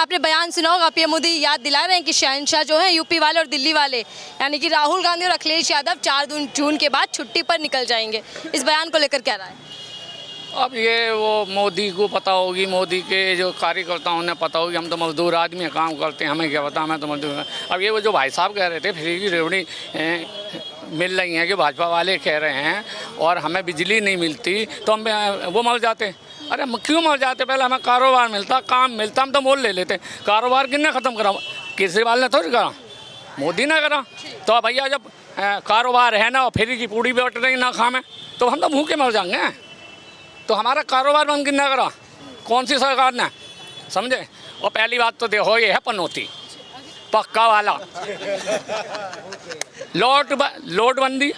आपने बयान सुना होगा, पीएम मोदी याद दिला रहे हैं कि शहंशाह जो है यूपी वाले और दिल्ली वाले, यानी कि राहुल गांधी और अखिलेश यादव 4 जून के बाद छुट्टी पर निकल जाएंगे। इस बयान को लेकर क्या राय है? अब ये वो मोदी को पता होगी, मोदी के जो कार्यकर्ताओं ने पता होगी। हम तो मजदूर आदमी हैं, काम करते हैं, हमें क्या पता, हमें तो मजदूर। अब ये वो जो भाई साहब कह रहे थे फ्री की रेवड़ी मिल रही है कि भाजपा वाले कह रहे हैं और हमें बिजली नहीं मिलती तो हम वो मर जाते। अरे हम क्यों मर जाते? पहले हमें कारोबार मिलता, काम मिलता, हम तो मोल ले लेते। कारोबार किसने ख़त्म करा? केजरीवाल ने थोड़ी करा, मोदी ने करा। तो भैया जब कारोबार है ना और फ्री की पूड़ी बैठ रही ना खामें तो हम तो भूखे मर जाएंगे। तो हमारा कारोबार बंद कितना करा? कौन सी सरकार ने? समझे? और पहली बात तो देखो ये है पनौती पक्का वाला नोटबंदी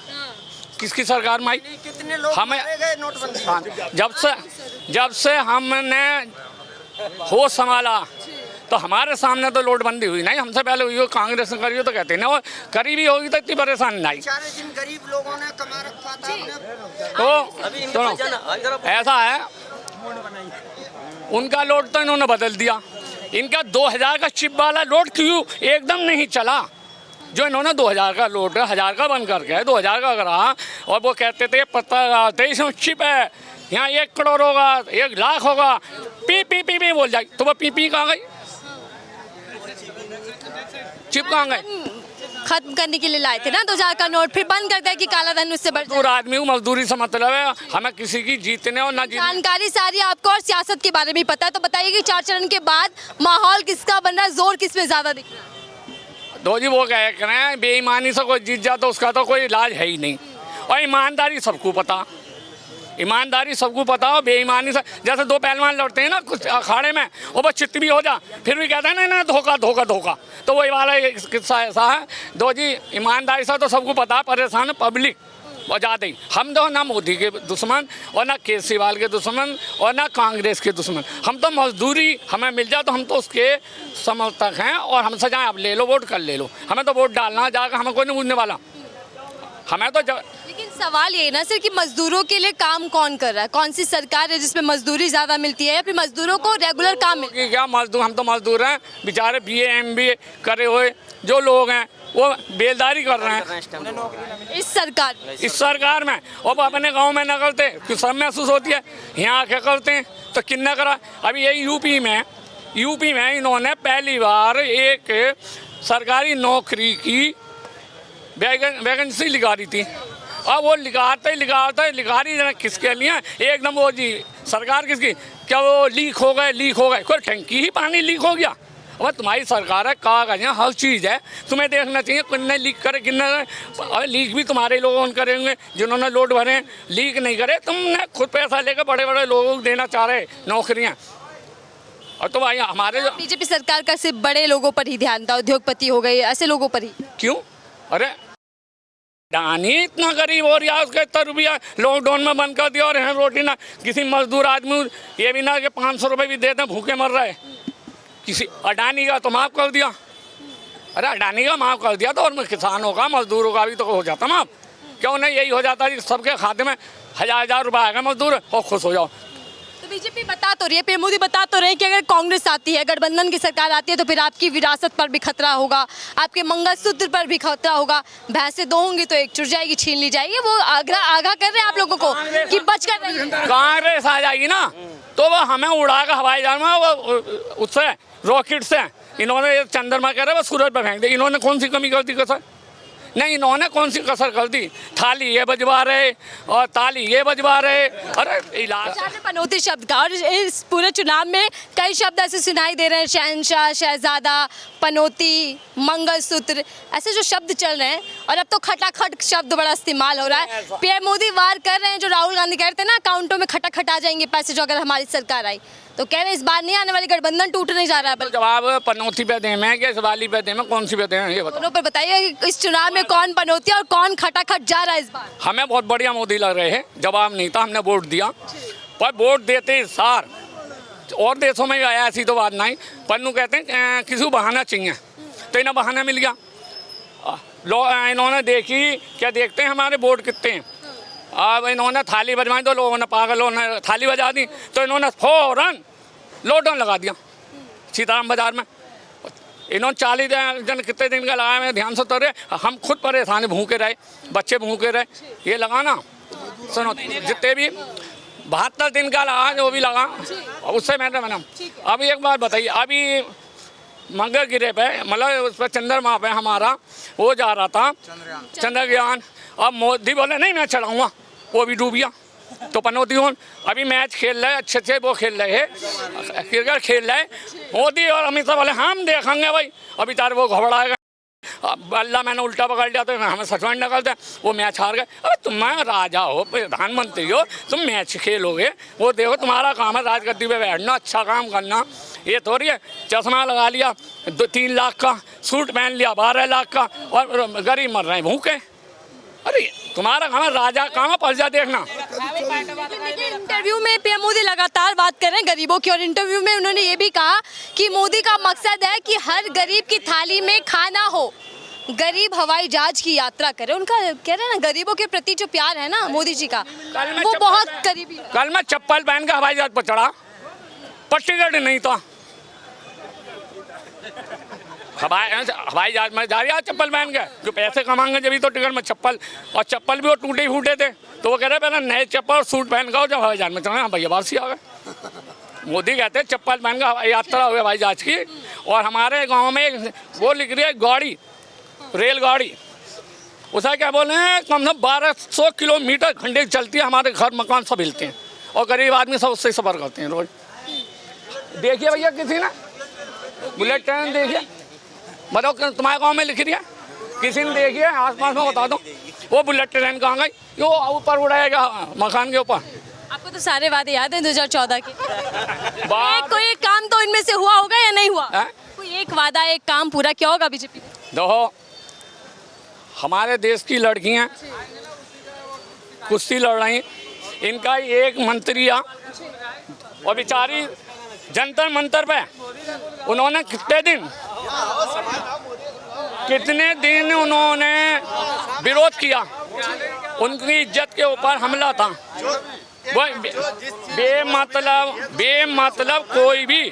किसकी सरकार में आई? कितने लोग हमें नोटबंदी जब से हमने होश संभाला तो हमारे सामने तो नोटबंदी हुई नहीं, हमसे पहले हुई हो। कांग्रेस ने करी हो तो कहते हैं ना, और करी भी होगी तो इतनी परेशानी नहीं। सारे दिन गरीब लोगों ने कमा रखा था तो सुनो, ऐसा है उनका नोट तो इन्होंने बदल दिया। इनका 2000 का चिप वाला नोट क्यों एकदम नहीं चला? जो इन्होंने 2000 का नोट 1000 का बंद करके 2000 का करा, और वो कहते थे पता 23 चिप है, यहाँ 1 करोड़ होगा, 1 लाख होगा, पी बोल जाए तो वो पी कहाँ गई? चिप कहाँ गए? खत्म करने के लिए लाए थे ना 2000 का नोट, फिर बंद कर दिया कि काला धन उससे बढ़ जाए। आदमी हूँ, मजदूरी से मतलब है, हमें किसी की जीतने और ना जीतने। जानकारी सारी आपको और सियासत के बारे में पता है, तो बताइए कि 4 चरण के बाद माहौल किसका बन रहा है, जोर किस में ज्यादा दिख रहा है? दो जी वो कह रहे हैं बेईमानी से कोई जीत जाता उसका तो कोई इलाज है ही नहीं। और ईमानदारी सबको पता, ईमानदारी सबको पता हो। बेईमानी से जैसे 2 पहलवान लड़ते हैं ना कुछ अखाड़े में, वो बस चित्त भी हो जा फिर भी कहते हैं नहीं ना धोखा धोखा धोखा, तो वही वाला किस्सा ऐसा है। दो जी ईमानदारी से तो सबको पता, परेशान पब्लिक और ज़्यादा ही। हम तो ना मोदी के दुश्मन और ना केजरीवाल के दुश्मन और ना कांग्रेस के दुश्मन। हम तो मजदूरी हमें मिल जाए तो हम तो उसके समर्थक हैं, और हमसे जाए आप ले लो वोट कर ले लो, हमें तो वोट डालना जाकर हमें कोई नहीं पूछने वाला। हमें तो लेकिन सवाल ये ना सर कि मजदूरों के लिए काम कौन कर रहा है? कौन सी सरकार है जिसमें मजदूरी ज्यादा मिलती है या फिर मजदूरों को रेगुलर काम मिलता है? क्या मजदूर, हम तो मजदूर हैं बेचारे, BA MBA करे हुए जो लोग हैं वो बेलदारी कर रहे हैं इस सरकार में। और वो अपने गांव में न करते कि सब महसूस होती है, यहाँ आके करते हैं तो किन्ना करा। अभी यही यूपी में इन्होंने पहली बार एक सरकारी नौकरी की वैकेंसी लिखा दी थी। अब वो लिखारी किसके लिए? एकदम वो जी सरकार किसकी? क्या वो लीक हो गए? कोई टंकी ही पानी लीक हो गया? अब तुम्हारी सरकार है, कागज है, हर चीज़ है, तुम्हें देखना चाहिए किन्ने लीक करे किन्ने। और लीक भी तुम्हारे लोगों ने करेंगे जिन्होंने लोड भरे, लीक नहीं करे। तुमने खुद पैसा लेकर बड़े बड़े लोगों को देना चाह रहे नौकरियाँ, और तो भाई हमारे बीजेपी सरकार का सिर्फ बड़े लोगों पर ही ध्यान था, उद्योगपति हो गए ऐसे लोगों पर ही। क्यों? अरे डानी इतना गरीब हो रहा है, उसका इतना रुपया लॉकडाउन में बंद कर दिया, और यहाँ रोटी ना किसी मजदूर आदमी ये भी ना कि 500 रुपये भी देते भूखे मर रहे। किसी अडानी का तो माफ़ कर दिया। अरे अडानी का माफ़ कर दिया तो और किसानों का मजदूरों का भी तो हो जाता माफ़। क्यों नहीं यही हो जाता कि सबके खाते में 1000 रुपये आएगा मजदूर और खुश हो जाओ। तो बीजेपी बता तो रही है, पीएम मोदी बता तो रहे हैं कि अगर कांग्रेस आती है, गठबंधन की सरकार आती है तो फिर आपकी विरासत पर भी खतरा होगा, आपके मंगलसूत्र पर भी खतरा होगा। भैंसें 2 होंगी तो एक चुर जाएगी, छीन ली जाएगी। वो आगाह कर रहे हैं आप लोगों को कि बच कर रहिए। कांग्रेस आ जाएगी ना तो वो हमें उड़ा कर हवाई जहाज में वो उससे रॉकेट से इन्होंने चंद्रमा कह रहे वो सूरज पर फेंक दे। इन्होंने कौन सी कमी कर दी कसर? नहीं, इन्होंने कौन सी कसर कर दी? थाली ये बजवा रहे और ताली ये बजवा रहे। अरे इलाज पनौती शब्द का, और इस पूरे चुनाव में कई शब्द ऐसे सुनाई दे रहे हैं, शहंशाह, शहजादा, पनौती, मंगलसूत्र, ऐसे जो शब्द चल रहे हैं। और अब तो खटाखट शब्द बड़ा इस्तेमाल हो रहा है। पीएम मोदी वार कर रहे हैं, जो राहुल गांधी कहते हैं ना अकाउंटों में खटाखट आ जाएंगे पैसे जो अगर हमारी सरकार आई, तो कह रहे हैं इस बार नहीं आने वाली, गठबंधन टूटने जा रहा है। जवाब पनौती पे दें मैं कि वाली पे दें मैं, कौन सी पे दें ये बताओ। दोनों पर बताइए इस चुनाव में कौन पनौती और कौन खटाखट जा रहा है इस बार? हमें बहुत बढ़िया मोदी लग रहे हैं, जवाब नहीं था, हमने वोट दिया। पर वोट देते सार और देशों में भी आया ऐसी तो बात नहीं। पन्नू कहते हैं किसी को बहाना चाहिए तो इन्हें बहाना मिल गया। इन्होंने देखी क्या देखते हैं हमारे वोट कितने हैं। अब इन्होंने थाली बजवाई तो लोगों ने पागलों ने थाली बजा दी, तो इन्होंने फौरन लॉकडाउन लगा दिया। सीताराम बाजार में। इन्होंने 40 दिन कितने दिन का लगाया, मैं ध्यान से तो रहे, हम खुद परेशान भूखे रहे, बच्चे भूखे रहे। ये लगाना सुनो, जितने भी 72 दिन का लगा, जो भी लगा उससे मैंने बना। अभी एक बात बताइए, अभी मंगल गिरे पे मतलब उस पर चंद्रमा पे हमारा वो जा रहा था चंद्रयान, अब मोदी बोले नहीं मैं चढ़ाऊँगा, वो भी डूब गया। तो पनौती अभी मैच खेल रहे, अच्छे अच्छे वो खेल रहे हैं, क्रिकेट खेल रहे हैं, मोदी और अमित शाह बोले हम देखेंगे भाई, अभी तार वो घबराएगा, अल्लाह मैंने उल्टा पकड़ लिया तो हमें सचवान निकलते, वो मैच हार गए। अरे तुम राजा हो, प्रधानमंत्री हो, तुम मैच खेलोगे, वो देखो तुम्हारा काम है राजगद्दी पे बैठना, अच्छा काम करना। ये थोड़ी है चश्मा लगा लिया 2-3 लाख का, सूट पहन लिया 12 लाख का, और गरीब मर रहे हैं भूखे। अरे तुम्हारा काम है राजा काम है, पर्चा देखना। इंटरव्यू में पीएम मोदी लगातार बात कर रहे हैं गरीबों की, और इंटरव्यू में उन्होंने ये भी कहा कि मोदी का मकसद है कि हर गरीब की थाली में खाना हो, गरीब हवाई जहाज की यात्रा करे। उनका कह रहे हैं ना गरीबों के प्रति जो प्यार है ना मोदी जी का, वो बहुत करीबी। कल मैं चप्पल पहन के हवाई जहाज पर चढ़ा, पर टिकट नहीं था, हवाई जहाज में जा रहा चप्पल पहन के, जो पैसे कमाएंगे जब तो टिकट में चप्पल, और चप्पल भी वो टूटे फूटे थे, तो वो कह रहे पहले नए चप्पल और सूट पहन के जब हवाई जहाज में चढ़ा, भैया वापसी आ गए। मोदी कहते हैं चप्पल पहन के यात्रा हुई हवाई जहाज की। और हमारे गांव में एक वो लिख रही है गाड़ी, रेलगाड़ी, उसे क्या बोले हैं, कम से कम 1200 किलोमीटर घंटे चलती है, हमारे घर मकान सब हिलते हैं, और गरीब आदमी सब उससे सफ़र करते हैं रोज। देखिए भैया किसी ने बुलेट ट्रेन देखिए, बताओ तुम्हारे गांव में लिख रही है, किसी ने देखी है आसपास में, बता दो वो बुलेट ट्रेन कहाँ गई, वो ऊपर उड़ाएगा मकान के ऊपर। आपको तो सारे वादे याद हैं 2014 के। कोई एक काम तो इनमें से हुआ होगा या नहीं हुआ? कोई एक वादा, एक काम पूरा किया होगा बीजेपी ने? देखो हमारे देश की लड़कियां कुश्ती लड़ रही, इनका एक मंत्री आ, और बेचारी जंतर मंतर पे उन्होंने कितने दिन उन्होंने विरोध किया, उनकी इज्जत के ऊपर हमला था। वो बेमतलब कोई भी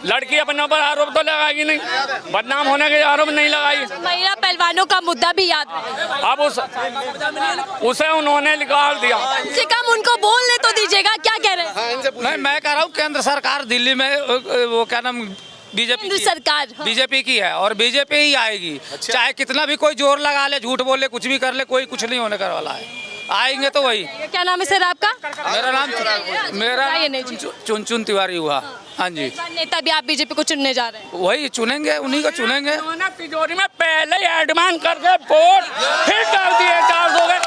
लड़की अपने ऊपर आरोप तो लगाएगी नहीं, बदनाम होने के आरोप नहीं लगाई। महिला पहलवानों का मुद्दा भी याद है, अब उसे उन्होंने निकाल दिया। कम से कम उनको बोलने तो दीजिएगा, क्या कह रहे हैं? नहीं, मैं कह रहा हूँ केंद्र सरकार दिल्ली में वो क्या नाम बीजेपी केंद्र सरकार बीजेपी की है, और बीजेपी ही आएगी। चाहे कितना भी कोई जोर लगा ले, झूठ बोल ले, कुछ भी कर ले, कोई कुछ नहीं होने कर वाला है, आएंगे तो वही। क्या नाम है सर आपका? मेरा नाम चुन तिवारी हुआ। हाँ जी। नेता भी आप बीजेपी को चुनने जा रहे हैं? वही चुनेंगे, उन्हीं को चुनेंगे। तिजोरी में पहले ही एडवांस करके वोट फिर डाल दिए, 400 गए,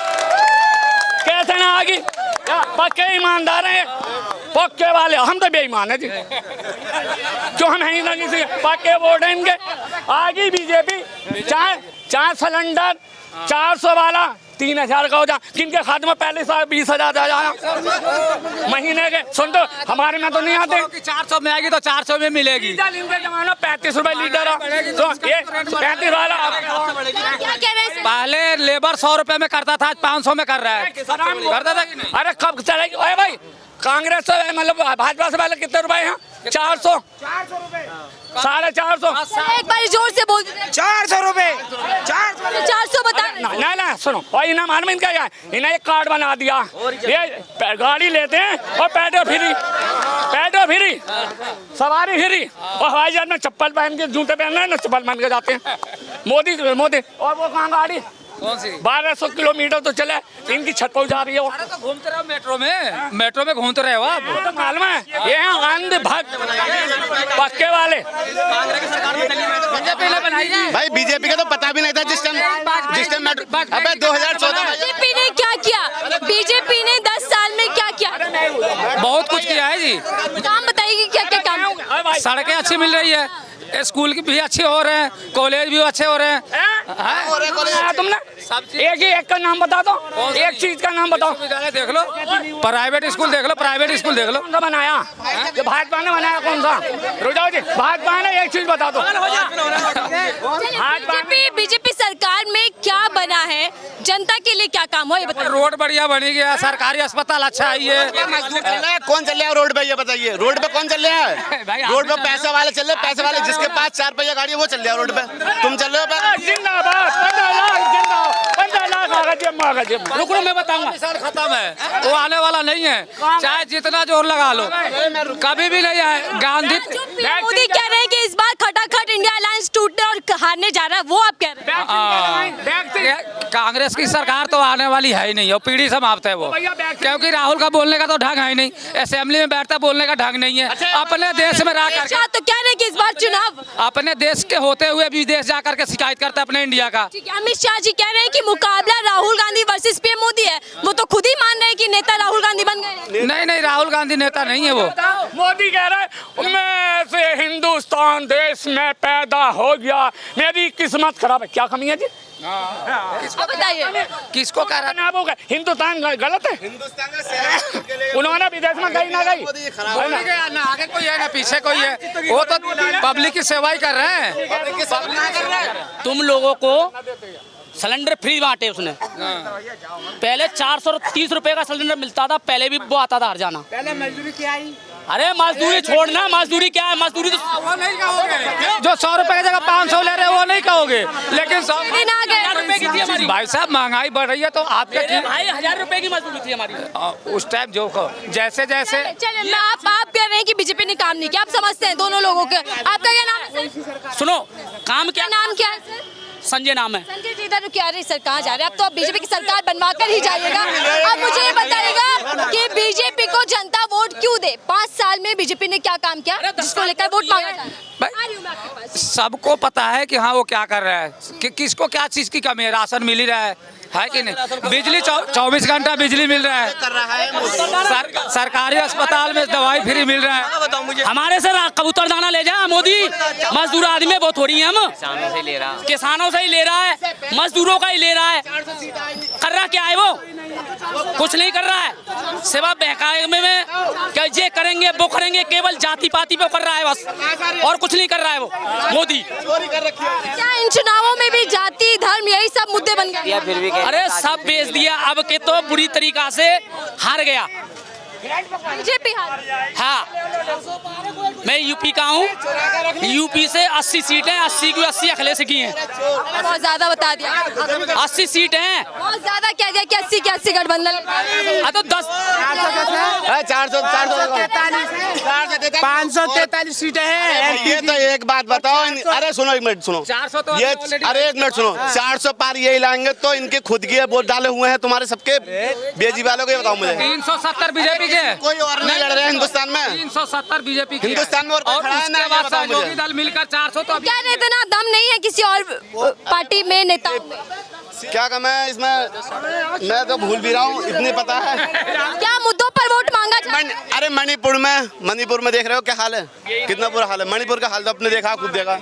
कैसे ना आगी? पक्के ईमानदार हैं, पक्के वाले, हम तो बेईमान है जी, क्यों हम है ही ना किसी पक्के वोट हैं इनके। आगे बीजेपी चाहे सिलेंडर 400 वाला 3000 का हो जा, किनके खाते में पहले 20,000 आ जाना महीने के। सुन तो हमारे में तो नहीं आते, 400 में आएगी तो 400 में मिलेगी। इनके जमाना 35 रुपए लीटर, तो ये 35 वाला क्या कह रहे हैं? पहले लेबर 100 रुपए में करता था, आज 500 में कर रहा है। करता था कि नहीं? अरे कब चलेगी? अरे भाई कांग्रेस से मतलब भाजपा से पहले कितने रुपए हैं? 400 रुपए, 450। एक बार जोर से बोल दीजिए। 400 रुपए, 400 बता रहे हैं। ना सुनो, और इन्हें मान में इनका क्या है, इन्हें एक कार्ड बना दिया, ये गाड़ी लेते हैं और पेट्रोल फ्री, सवारी फ्री, और हवाई जहाज में चप्पल पहन के, जूते पहन रहे हैं ना, चप्पल पहन के जाते हैं मोदी। और वो कहाँ गाड़ी कौन सी? 1200 किलोमीटर तो चले, इनकी छत पर जा रही है वो। अरे तो घूमते रहो मेट्रो में घूमते रहे हो आप। तो मालूम है ये हैं अंधभक्त पक्के वाले। बीजेपी ने बनाई है भाई, बीजेपी का तो पता भी नहीं था जिस टाइम अबे 2014 में बीजेपी ने क्या किया? बीजेपी ने 10 साल में क्या किया? बहुत कुछ किया है जी। काम बताइए क्या क्या काम? सड़कें अच्छी मिल रही है, स्कूल भी अच्छे हो रहे हैं, कॉलेज भी अच्छे हो रहे हैं। तुमने एक का नाम बता दो, एक चीज का नाम बताओ। देख लो, प्राइवेट स्कूल देख लो, कौन सा बनाया? जो भाजपा ने बनाया कौन सा? रुक जी, भाजपा ने एक चीज बता दो। बीजेपी सरकार में क्या बना है जनता के लिए क्या काम हो ये बताइए। रोड बढ़िया बनी गया, सरकारी अस्पताल अच्छा है ये। मजदूर चल रहा है, कौन चल रहा है रोड पे ये बताइए? रोड पे कौन चल रहा है? रोड पे पैसे वाले चल रहे हैं, पैसे वाले जिसके पास 4 पहिया गाड़ी है वो चल रहा है रोड पे। तुम चल रहे हो पे? जिंदाबाद 15 लाख आ गए। रुको मैं बताऊंगा, खत्म है, वो आने वाला नहीं है, चाहे जितना जोर लगा लो, कभी भी नहीं आए। गांधी मोदी कह रहे हैं कि इस बार खटाखट इंडिया अलायंस टूटने और हारने जा रहा है, वो आप कह रहे हैं। कांग्रेस की सरकार तो आने वाली है ही नहीं, और पीढ़ी समाप्त है वो, क्योंकि राहुल का बोलने का तो ढंग है ही नहीं, असेंबली में बैठता बोलने का ढंग नहीं है। अपने देश में रह करके, अच्छा, तो कह रहे हैं कि इस बार चुनाव अपने देश के होते हुए भी विदेश जा करके शिकायत करता है अपने इंडिया का। ठीक है, अमित शाह जी कह रहे हैं कि मुकाबला राहुल गांधी वर्सेस पीएम मोदी है, वो तो खुद ही मान रहे हैं कि नेता राहुल गांधी बन गए। नहीं, राहुल गांधी नेता नहीं है वो। मोदी कह रहा है मैं से हिंदुस्तान देश में पैदा हो गया, मेरी किस्मत खराब है। क्या कमी है जी? अब बताइए, किसको कह रहा है? वो हिंदुस्तान गलत है? उन्होंने विदेश में गई ना गई, ना आगे कोई है ना पीछे कोई है, वो तो पब्लिक की सेवा ही कर रहे हैं। तुम लोगों को सिलेंडर फ्री बांटे उसने। पहले 430 रुपए का सिलेंडर मिलता था, पहले भी वो आता था हर जाना। पहले मजदूरी क्या आई? अरे मजदूरी छोड़ना, मजदूरी क्या है? मजदूरी तो वो नहीं कहोगे, जो 100 रुपए की जगह 500 ले रहे हैं वो नहीं कहोगे, लेकिन 100 रुपए की थी हमारी। भाई साहब महंगाई बढ़ रही है तो आपके भाई 1000 रुपए की मजदूरी थी हमारी उस टाइम जो जैसे चलिए मैं आप कह रहे हैं कि बीजेपी ने काम नहीं किया, आप समझते हैं दोनों लोगों के। आपका क्या नाम है सर? सुनो, काम क्या? नाम क्या है सर? संजय नाम है। संजय जी, इधर क्या रही सर, कहाँ जा रहे हैं? अब तो आप बीजेपी की सरकार बनवा कर ही जाइएगा। अब मुझे ये बताइएगा कि बीजेपी को जनता वोट क्यों दे? 5 साल में बीजेपी ने क्या काम किया जिसको लेकर वोट मांगा जाए? आ रही हूँ मैं आपके पास। सबको पता है कि हाँ वो क्या कर रहा है, कि किसको क्या चीज की कमी है। राशन मिल ही रहा है कि नहीं? बिजली 24 घंटा बिजली मिल रहा है, सरकारी अस्पताल में दवाई फ्री मिल रहा है। हमारे से कबूतर दाना ले जा मोदी, मजदूर आदमी वो थोड़ी है, हम किसानों से ही ले रहा है, मजदूरों का ही ले रहा है। कर रहा क्या है वो? कुछ नहीं कर रहा है, सिवा बहकावे में क्या ये करेंगे वो करेंगे, केवल जाति पाति पे कर रहा है बस, और कुछ नहीं कर रहा है वो मोदी। क्या इन चुनावों में भी जाति धर्म यही सब मुद्दे बन गए? अरे सब बेच दिया, अब के तो बुरी तरीका से हार गया। बीजेपी हाँ, मैं यूपी का हूँ, यूपी से 80 सीटें, 80 की 80 अखिलेश की हैं। बहुत ज्यादा बता दिया, 80 सीट हैं, बहुत ज्यादा कह दिया कि 80 के 80 गठबंधन। तो 10 543 सीटें हैं। ये तो एक बात बताओ, अरे सुनो एक मिनट सुनो, 400 तो ये अरे एक मिनट सुनो, 400 पार यही लाएंगे तो इनके खुद के वोट डाले हुए हैं तुम्हारे सबके बेजी वालों के। बताओ मुझे, 370 बीजेपी के, कोई और नहीं लड़ रहे हैं हिंदुस्तान में। 370 बीजेपी के हिंदुस्तान में और कोई खड़ा है ना? उसके बाद बताओ मुझे। सहयोगी दल मिलकर 400 तो क्या रहते ना दम नहीं है किसी और पार्टी में, नेताओं में? क्या कम है इसमें? मैं तो भूल भी रहा हूँ, इतनी पता है। क्या मुद्दों पर वोट मांगा जाए? अरे मणिपुर में देख रहे हो क्या हाल है, कितना बुरा हाल है। मणिपुर का हाल तो अपने देखा, खुद देखा।